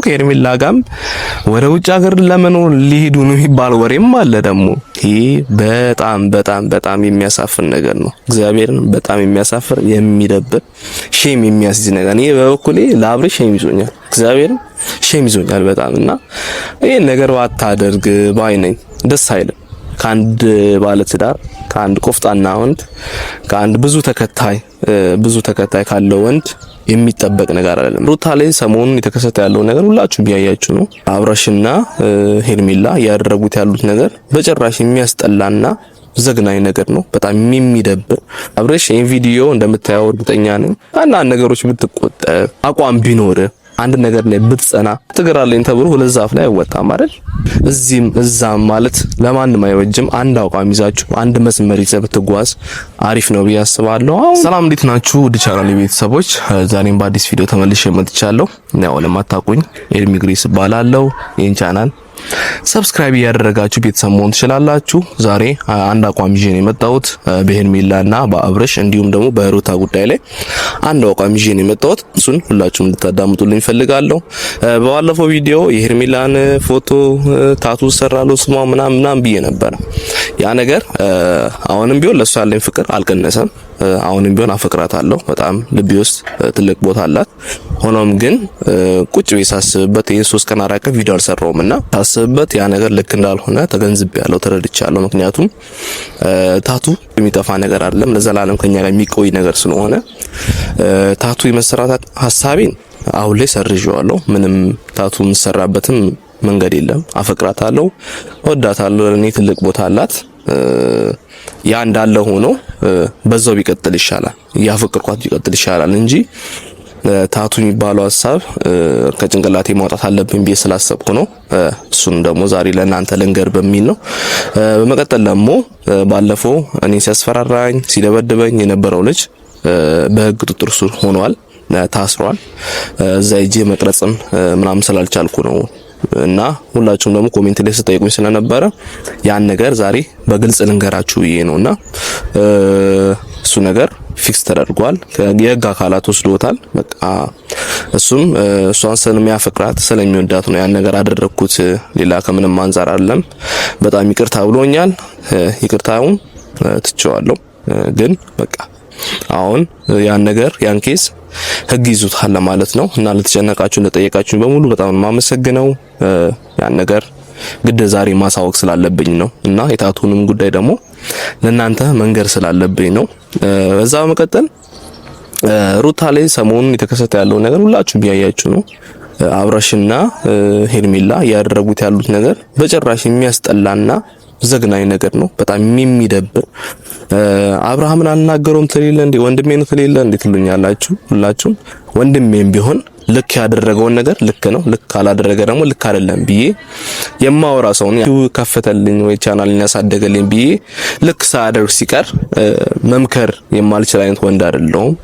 ከሄርሜላ ጋርም ወደ ውጭ ሀገር ለመኖር ሊሄዱ ነው የሚባል ወሬም አለ። ደግሞ ይሄ በጣም የሚያሳፍር ነገር ነው። እግዚአብሔርን በጣም የሚያሳፍር የሚደብር ሼም የሚያስይዝ ነገር። እኔ በበኩሌ ለአብሬሽ ሼም ይዞኛል፣ እግዚአብሔርን ሼም ይዞኛል በጣም እና ይሄን ነገር ባታደርግ ባይ ነኝ። ደስ አይልም። ከአንድ ባለትዳር ከአንድ ቆፍጣና ወንድ ከአንድ ብዙ ተከታይ ካለው ወንድ የሚጠበቅ ነገር አይደለም። ሩታ ላይ ሰሞኑን የተከሰተ ያለው ነገር ሁላችሁም ያያችሁ ነው። አብርሽና ሄርሜላ ያደረጉት ያሉት ነገር በጭራሽ የሚያስጠላና ዘግናኝ ነገር ነው። በጣም የሚደብር። አብርሽ ይሄን ቪዲዮ እንደምታየው እርግጠኛ ነኝ አንዳንድ ነገሮች ብትቆጠብ አቋም ቢኖር አንድ ነገር ላይ ብትጸና ትግራለኝ ተብሎ ሁለት ዛፍ ላይ አይወጣም አይደል? እዚህም እዛም ማለት ለማንም አይወጅም። አንድ አቋም ይዛችሁ አንድ መስመር ይዘህ ብትጓዝ አሪፍ ነው ብዬ አስባለሁ። ሰላም እንዴት ናችሁ? ውድ ቻናሌ ቤተሰቦች ዛሬም በአዲስ ቪዲዮ ተመልሼ መጥቻለሁ። ያው ለማታውቁኝ ኤርሚ ግሬስ እባላለሁ። ይህን ቻናል ሰብስክራይብ ያደረጋችሁ ቤተሰብ መሆን ትችላላችሁ። ዛሬ አንድ አቋም ይዤ ነው የመጣሁት በሄርሜላና በአብርሽ እንዲሁም ደግሞ በሩታ ጉዳይ ላይ አንድ አቋም ይዤ ነው የመጣሁት። እሱን ሁላችሁም እንድታዳምጡልኝ ፈልጋለሁ። በባለፈው ቪዲዮ የሄርሜላን ፎቶ ታቱ ሰራለው ስሟ ምናምን ብዬ ነበር። ያ ነገር አሁንም ቢሆን ለሷ ያለኝ ፍቅር አልቀነሰም። አሁንም ቢሆን አፈቅራታለሁ። በጣም ልቤ ውስጥ ትልቅ ቦታ አላት። ሆኖም ግን ቁጭ ብዬ ሳስብበት ይሄን 3 ቀን 4 ቀን ቪዲዮ አልሰራውምና ሳስብበት ያ ነገር ልክ እንዳልሆነ ተገንዝቤያለሁ፣ ተረድቻለሁ። ምክንያቱም ታቱ የሚጠፋ ነገር አይደለም፣ ለዘላለም ከኛ ጋር የሚቆይ ነገር ስለሆነ ታቱ የመሰራት ሐሳቤን አሁን ላይ ሰርዤዋለሁ። ምንም ታቱ የምሰራበትም መንገድ የለም። አፈቅራታለሁ፣ ወዳታለሁ። ለኔ ትልቅ ቦታ አላት። ያ እንዳለ ሆኖ በዛው ቢቀጥል ይሻላል፣ ያፈቅርኳት ቢቀጥል ይሻላል እንጂ ታቱ የሚባለው ሐሳብ ከጭንቅላቴ ማውጣት አለብኝ ብዬ ስላሰብኩ ነው። እሱን ደግሞ ዛሬ ለእናንተ ልንገር በሚል ነው። በመቀጠል ደግሞ ባለፈው እኔ ሲያስፈራራኝ ሲደበድበኝ የነበረው ልጅ በህግ ቁጥጥር ስር ሆኗል፣ ታስሯል። እዛ ሂጄ መቅረጽም ምናምን ስላልቻልኩ ነው እና ሁላችሁም ደግሞ ኮሜንት ላይ ስጠይቁኝ ስለነበረ ያን ነገር ዛሬ በግልጽ ልንገራችሁ ብዬ ነውና እሱ ነገር ፊክስ ተደርጓል። የህግ አካላት ወስዶታል። በቃ እሱም እሷን ስለሚያፈቅራት ስለሚወዳት ነው ያን ነገር አደረኩት። ሌላ ከምንም አንፃር አይደለም። በጣም ይቅርታ ብሎኛል። ይቅርታውን ትቼዋለሁ። ግን በቃ አሁን ያን ነገር ያን ኬስ ህግ ይዙታል ማለት ነው። እና ለተጨነቃችሁ ለጠየቃችሁ በሙሉ በጣም ማመሰግነው። ያን ነገር ግድ ዛሬ ማሳወቅ ስላለብኝ ነው እና የታቱንም ጉዳይ ደግሞ ለናንተ መንገር ስላለብኝ ነው። በዛ በመቀጠል ሩታ ላይ ሰሞኑን የተከሰተ ያለው ነገር ሁላችሁም ያያችሁ ነው። አብርሽና ሄርሜላ ያደረጉት ያሉት ነገር በጭራሽ የሚያስጠላና ዘግናኝ ነገር ነው። በጣም የሚደብር። አብርሃምን አልናገረውም ትሌለ እንዴ ወንድሜ ነው ትሌለ እንዴ ትሉኛላችሁ ሁላችሁም። ወንድሜም ቢሆን ልክ ያደረገውን ነገር ልክ ነው፣ ልክ ካላደረገ ደግሞ ልክ አይደለም ብዬ የማወራ ሰው ነው። ከፈተልኝ ወይ ቻናልን ያሳደገልኝ ብዬ ልክ ሳያደርግ ሲቀር መምከር የማልችል አይነት ወንድ አይደለሁም።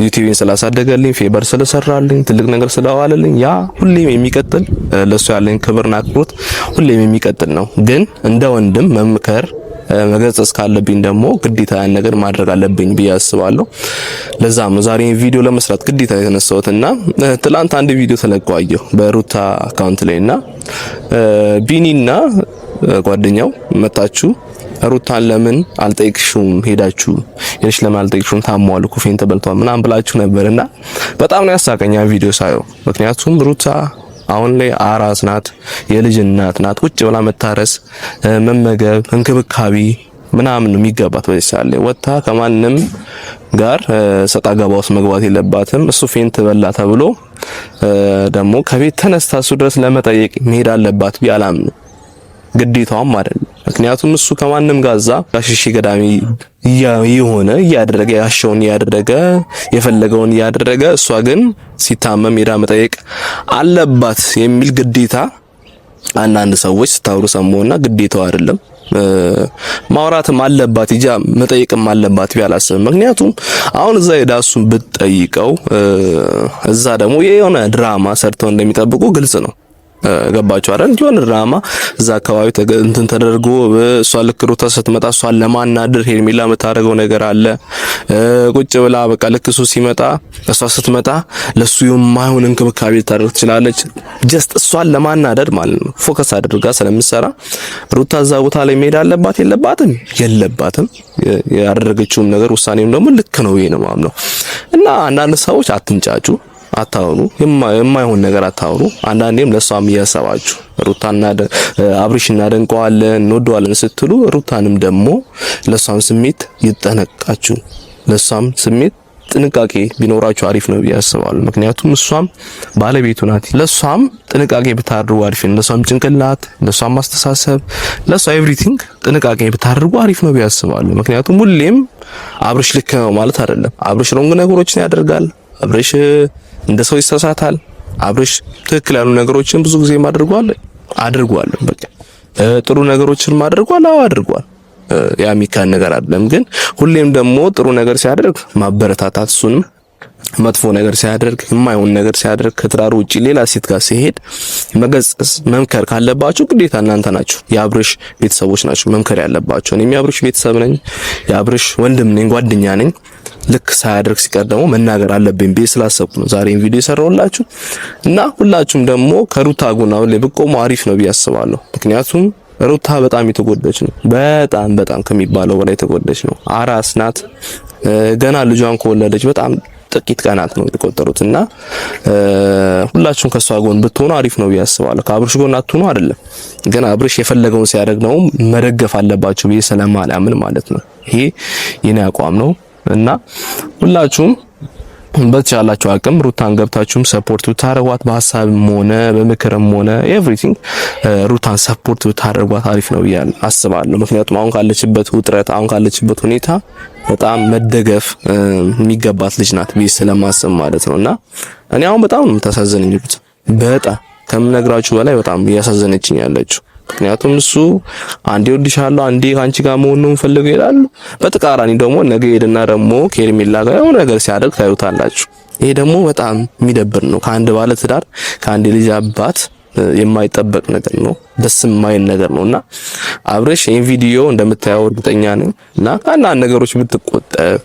ዩቲዩብን ስላሳደገልኝ ፌበር ስለሰራልኝ ትልቅ ነገር ስለዋለልኝ ያ ሁሌም የሚቀጥል ለሱ ያለኝ ክብርና አክብሮት ሁሌም የሚቀጥል ነው። ግን እንደ ወንድም መምከር መገሰጽ ካለብኝ ደግሞ ግዴታ ያን ነገር ማድረግ አለብኝ ብዬ አስባለሁ። ለዛም ዛሬ ቪዲዮ ለመስራት ግዴታ የተነሳሁትና ትላንት አንድ ቪዲዮ ተለቀዋየሁ በሩታ አካውንት ላይና ቢኒና ጓደኛው መጣችሁ ሩታን ለምን አልጠይቅሽም ሄዳችሁ የሽ ለምን አልጠይቅሽም ታሟል እኮ ፌን ተበልቷል ምናምን ብላችሁ ነበርና በጣም ነው ያሳቀኛ ቪዲዮ ሳየው። ምክንያቱም ሩታ አሁን ላይ አራስ ናት፣ የልጅ እናት ናት። ቁጭ ብላ መታረስ፣ መመገብ፣ እንክብካቤ ምናምን ነው የሚገባት። በዚህ ሰዓት ላይ ወጣ ከማንም ጋር ሰጣ ገባ ውስጥ መግባት የለባትም። እሱ ፌንት በላ ተብሎ ደግሞ ከቤት ተነስታ እሱ ድረስ ለመጠየቅ መሄድ አለባት ቢያላም ግዴታውም አይደለም። ምክንያቱም እሱ ከማንም ጋር እዛ ጋሽሽ ገዳሚ የሆነ ያደረገ ያሻውን ያደረገ የፈለገውን ያደረገ እሷ ግን ሲታመም ሄዳ መጠየቅ አለባት የሚል ግዴታ አንዳንድ ሰዎች ስታወሩ ሰሞኑና ግዴታው አይደለም። ማውራትም አለባት ይጃ መጠየቅም አለባት ቢያላስብ። ምክንያቱም አሁን እዛ ሄዳ እሱን ብትጠይቀው እዛ ደግሞ የሆነ ድራማ ሰርተው እንደሚጠብቁ ግልጽ ነው። ገባችሁ አይደል? እንዲሆን ድራማ እዛ አካባቢ እንትን ተደርጎ እሷ ልክ ሩታ ስትመጣ እሷን ለማናደር ሄርሜላ የምታደርገው ነገር አለ። ቁጭ ብላ በቃ ልክ እሱ ሲመጣ እሷ ስትመጣ ለሱ የማይሆን እንክብካቤ ልታደርግ ትችላለች። ጀስት እሷን ለማናደር ማለት ነው። ፎከስ አድርጋ ስለምትሰራ ሩታ እዛ ቦታ ላይ መሄድ አለባት የለባትም። ያደረገችውም ነገር ውሳኔም ደግሞ ልክ ነው ይሄ ነው ማምነው። እና አንዳንድ ሰዎች አትንጫጩ፣ አታውሩ፣ የማይሆን ነገር አታውሩ። አንዳንዴም ለሷም እያሰባችሁ ሩታና አብርሽ እናደንቀዋለን እንወደዋለን ስትሉ ሩታንም ደግሞ ለሷም ስሜት ይጠነቃችሁ። ለሷም ስሜት ጥንቃቄ ቢኖራችሁ አሪፍ ነው ብዬ አስባለሁ። ምክንያቱም እሷም ባለቤቱ ናት። ለሷም ጥንቃቄ ብታደርጉ አሪፍ ነው። ለሷም ጭንቅላት፣ ለሷም ማስተሳሰብ፣ ለሷ ኤቭሪቲንግ ጥንቃቄ ብታደርጉ አሪፍ ነው ብዬ አስባለሁ። ምክንያቱም ሁሌም አብርሽ ልክ ነው ማለት አይደለም። አብርሽ ሮንግ ነገሮችን ያደርጋል። አብርሽ እንደ ሰው ይሳሳታል። አብርሽ ትክክል ያሉ ነገሮችን ብዙ ጊዜ አድርጓል። በቃ ጥሩ ነገሮችን አድርጓል። ያ የሚካድ ነገር አይደለም። ግን ሁሌም ደግሞ ጥሩ ነገር ሲያደርግ ማበረታታት፣ እሱንም መጥፎ ነገር ሲያደርግ የማይሆን ነገር ሲያደርግ ከትዳሩ ውጪ ሌላ ሴት ጋር ሲሄድ መገሰጽ መምከር ካለባችሁ ግዴታ እናንተ ናችሁ፣ የአብርሽ ቤተሰቦች ናችሁ መምከር ያለባችሁ። እኔም የአብርሽ ቤተሰብ ነኝ፣ የአብርሽ ወንድም ነኝ፣ ጓደኛ ነኝ። ልክ ሳያደርግ ሲቀር ደግሞ መናገር አለብኝ ብዬ ስላሰብኩ ነው ዛሬን ቪዲዮ የሰራሁላችሁ። እና ሁላችሁም ደግሞ ከሩታ ጎን አሁን ላይ ብትቆሙ አሪፍ ነው ብዬ አስባለሁ። ምክንያቱም ሩታ በጣም የተጎዳች ነው። በጣም ከሚባለው በላይ የተጎዳች ነው። አራስ ናት። ገና ልጇን ከወለደች በጣም ጥቂት ቀናት ነው የተቆጠሩትና ሁላችሁም ከሷ ጎን ብትሆኑ አሪፍ ነው ብዬ አስባለሁ። ከአብርሽ ጎን አትሆኑ አይደለም፣ ግን አብርሽ የፈለገውን ሲያደርግ ነው መደገፍ አለባችሁ ብዬ ስለማላምን ማለት ነው። ይሄ የኔ አቋም ነው እና ሁላችሁም በተቻላችሁ አቅም ሩታን ገብታችሁም ሰፖርት ብታረጓት በሐሳብም ሆነ በምክርም ሆነ ኤቭሪቲንግ ሩታን ሰፖርት ብታረጓት አሪፍ ነው ብዬ አስባለሁ። ምክንያቱም አሁን ካለችበት ውጥረት፣ አሁን ካለችበት ሁኔታ በጣም መደገፍ የሚገባት ልጅ ናት ብዬ ስለማስብ ማለት ነውና እኔ አሁን በጣም ነው የምታሳዝነኝ። በጣም ከምነግራችሁ በላይ በጣም እያሳዘነችኝ ያለችው። ምክንያቱም እሱ አንዴ ወድሻለሁ አንዴ ካንቺ ጋር መሆን ነው ፈልገው ይላል። በተቃራኒ ደግሞ ነገ ሄድና ደግሞ ከሄርሜላ ጋር የሆነ ነገር ሲያደርግ ታዩታላችሁ። ይሄ ደግሞ በጣም የሚደብር ነው። ከአንድ ባለ ትዳር ከአንድ ልጅ አባት የማይጠበቅ ነገር ነው። ደስ የማይል ነገር ነውና አብርሽ ይሄን ቪዲዮ እንደምታየው እርግጠኛ ነኝ እና ከአንዳንድ ነገሮች ብትቆጠብ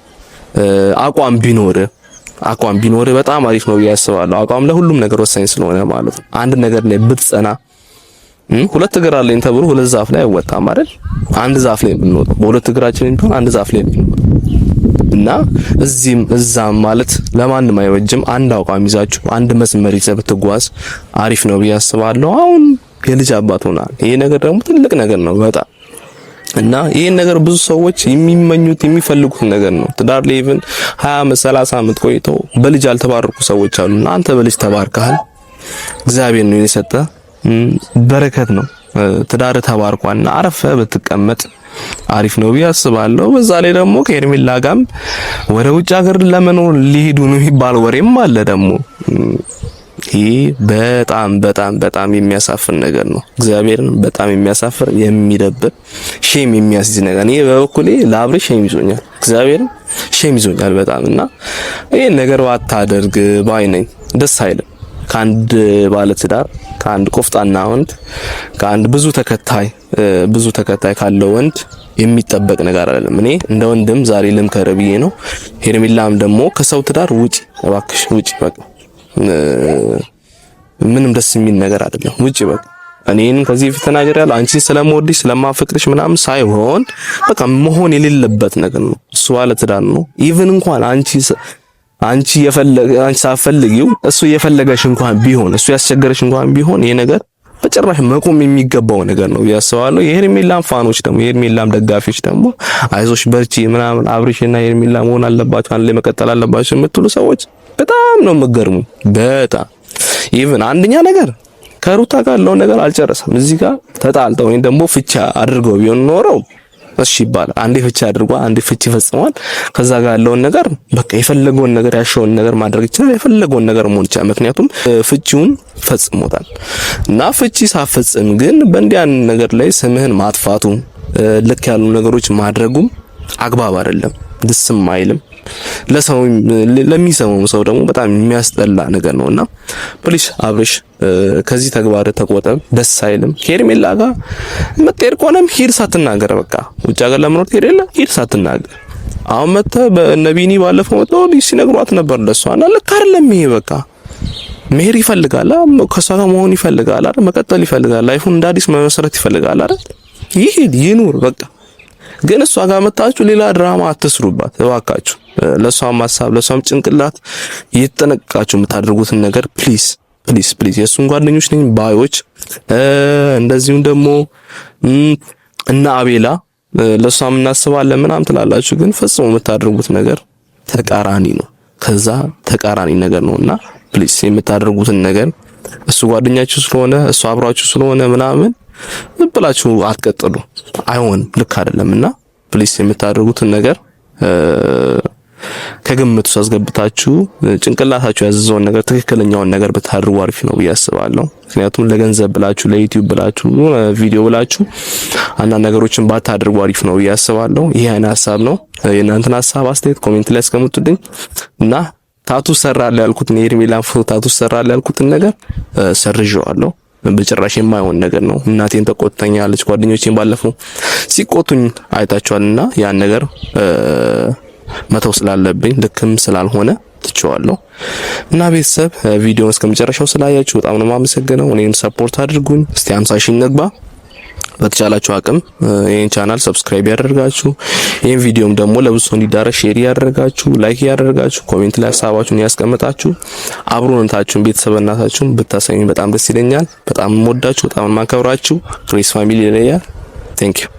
አቋም ቢኖር በጣም አሪፍ ነው ብዬ አስባለሁ። አቋም ለሁሉም ነገር ወሳኝ ስለሆነ ማለት ነው። አንድ ነገር ላይ ብትጸና ሁለት እግር አለኝ ተብሎ ሁለት ዛፍ ላይ አይወጣም አይደል? አንድ ዛፍ ላይ ብንወጣ በሁለት እግራችን እንኳን አንድ ዛፍ ላይ ብንወጣ እና እዚህም እዛም ማለት ለማንም አይወጅም። አንድ አቋም ይዛችሁ አንድ መስመር ይዘህ ብትጓዝ አሪፍ ነው ብዬ አስባለሁ። አሁን የልጅ አባት ሆናል። ይሄ ነገር ደግሞ ትልቅ ነገር ነው በጣም እና ይሄን ነገር ብዙ ሰዎች የሚመኙት የሚፈልጉት ነገር ነው። ትዳር ላይ ኢቭን 20 ዓመት 30 ዓመት ቆይተው በልጅ ያልተባረኩ ሰዎች አሉና አንተ በልጅ ተባርከሃል። እግዚአብሔር ነው የሰጠ በረከት ነው። ትዳር ተባርኳልና አረፈ ብትቀመጥ አሪፍ ነው ብዬ አስባለሁ። በዛ ላይ ደግሞ ከሄርሜላ ጋርም ወደ ውጭ ሀገር ለመኖር ሊሄዱ ነው የሚባል ወሬም አለ ደግሞ። ይሄ በጣም የሚያሳፍር ነገር ነው። እግዚአብሔርን በጣም የሚያሳፍር የሚደብር ሼም የሚያስይዝ ነገር። እኔ በበኩሌ ለአብርሽ ሼም ይዞኛል፣ እግዚአብሔርን ሼም ይዞኛል በጣም እና ይሄን ነገር ባታደርግ ባይ ነኝ። ደስ አይልም። ከአንድ ባለ ትዳር ከአንድ ቆፍጣና ወንድ ከአንድ ብዙ ተከታይ ካለው ወንድ የሚጠበቅ ነገር አይደለም። እኔ እንደ ወንድም ዛሬ ልምከር ብዬ ነው። ሄርሜላም ደግሞ ከሰው ትዳር ውጪ፣ እባክሽ ውጪ። በቃ ምንም ደስ የሚል ነገር አይደለም። ውጪ በቃ። እኔን ከዚህ ፊት ተናግሬያለሁ። አንቺን ስለምወድሽ ስለማፈቅርሽ ምናምን ሳይሆን በቃ መሆን የሌለበት ነገር ነው። እሱ ባለ ትዳር ነው። ኢቭን እንኳን አንቺ ሳትፈልጊው እሱ የፈለገሽ እንኳን ቢሆን እሱ ያስቸገረሽ እንኳን ቢሆን ይሄ ነገር በጭራሽ መቆም የሚገባው ነገር ነው ያስባለሁ። የሄርሜላም ፋኖች ደግሞ የሄርሜላም ደጋፊዎች ደግሞ አይዞሽ በርቺ ምናምን አብርሽና ሄርሜላ መሆን አለባቸው አንድ ላይ መቀጠል አለባቸው የምትሉ ሰዎች በጣም ነው የምትገርሙ። በጣም ኢቭን አንደኛ ነገር ከሩታ ጋር ያለው ነገር አልጨረሰም። እዚህ ጋር ተጣልተው ወይም ደግሞ ፍቻ አድርገው ቢሆን ኖረው እሺ ይባላል። አንዴ ፍቺ አድርጓል፣ አንዴ ፍቺ ፈጽሟል። ከዛ ጋር ያለውን ነገር በቃ የፈለገውን ነገር ያሻውን ነገር ማድረግ ይችላል፣ የፈለገውን ነገር መሆን ይችላል። ምክንያቱም ፍቺውን ፈጽሞታል እና ፍቺ ሳፈጽም ግን በእንዲያን ነገር ላይ ስምህን ማጥፋቱ ልክ ያሉ ነገሮች ማድረጉም አግባብ አይደለም፣ ደስም አይልም። ለሰው ለሚሰማው ሰው ደግሞ በጣም የሚያስጠላ ነገር ነውና ፕሊስ አብርሽ ከዚህ ተግባር ተቆጠብ። ደስ አይልም። ሄርሜላ ጋር የምትሄድ ከሆነም ሂድ ሳትናገር በቃ ውጭ ሀገር ለመኖር ትሄድ የለ ሂድ ሳትናገር። አሁን መጥተህ በነቢኒ ባለፈው መጥተው ሲነግሯት ነበር ለሷና ልክ አይደለም ይሄ በቃ መሄድ ይፈልጋል ከሷ ጋር መሆን ይፈልጋል አይደል መቀጠል ይፈልጋል ላይፉን እንደ አዲስ መመስረት ይፈልጋል አይደል ይሄድ ይኑር በቃ። ግን እሷ ጋር መጣችሁ ሌላ ድራማ አትስሩባት እባካችሁ። ለሷም ሐሳብ ለሷም ጭንቅላት እየተጠነቀቃችሁ የምታደርጉትን ነገር ፕሊዝ ፕሊዝ ፕሊዝ የሱን ጓደኞች ነኝ ባዮች እንደዚሁም ደግሞ እና አቤላ ለሷም እናስባለን ምናምን ትላላችሁ፣ ግን ፈጽሞ የምታደርጉት ነገር ተቃራኒ ነው። ከዛ ተቃራኒ ነገር ነውና ፕሊዝ የምታደርጉትን ነገር እሱ ጓደኛችሁ ስለሆነ እሱ አብራችሁ ስለሆነ ምናምን ብላችሁ አትቀጥሉ። አይሆንም፣ ልክ አይደለምና ፕሊስ የምታደርጉትን ነገር ከግምት ውስጥ አስገብታችሁ ጭንቅላታችሁ ያዘዘውን ነገር ትክክለኛውን ነገር ብታደርጉ አሪፍ ነው ብዬ አስባለሁ። ምክንያቱም ለገንዘብ ብላችሁ ለዩቲዩብ ብላችሁ ቪዲዮ ብላችሁ አንዳንድ ነገሮችን ባታደርጉ አሪፍ ነው ብዬ አስባለሁ። ይሄ አይነት ሐሳብ ነው። የእናንተን ሐሳብ አስተያየት ኮሜንት ላይ አስቀምጡልኝ እና ታቱ ሰራለ ያልኩትን የሄርሜላን ፎቶ ታቱ ሰራለ ያልኩትን ነገር ሰርዤዋለሁ። በጭራሽ የማይሆን ነገር ነው። እናቴን ተቆጥተኛለች፣ ጓደኞቼን ባለፈው ሲቆጡኝ አይታችኋልና ያን ነገር መተው ስላለብኝ ልክም ስላልሆነ ትቼዋለሁ። እና ቤተሰብ ቪዲዮውን እስከመጨረሻው ስላያችሁ በጣም ነው የማመሰግነው። እኔን ሰፖርት አድርጉኝ። እስቲ 50 ሺህ እንግባ። በተቻላችሁ አቅም ይሄን ቻናል ሰብስክራይብ ያደርጋችሁ፣ ይሄን ቪዲዮም ደግሞ ለብዙ ሰው እንዲዳረስ ሼር ያደርጋችሁ፣ ላይክ ያደርጋችሁ፣ ኮሜንት ላይ ሐሳባችሁን ያስቀምጣችሁ፣ አብሮነታችሁን ቤተሰብነታችሁን ብታሳዩኝ በጣም ደስ ይለኛል። በጣም ወዳችሁ፣ በጣም ማከብራችሁ ግሬስ ፋሚሊ ይለያል። ቴንክ ዩ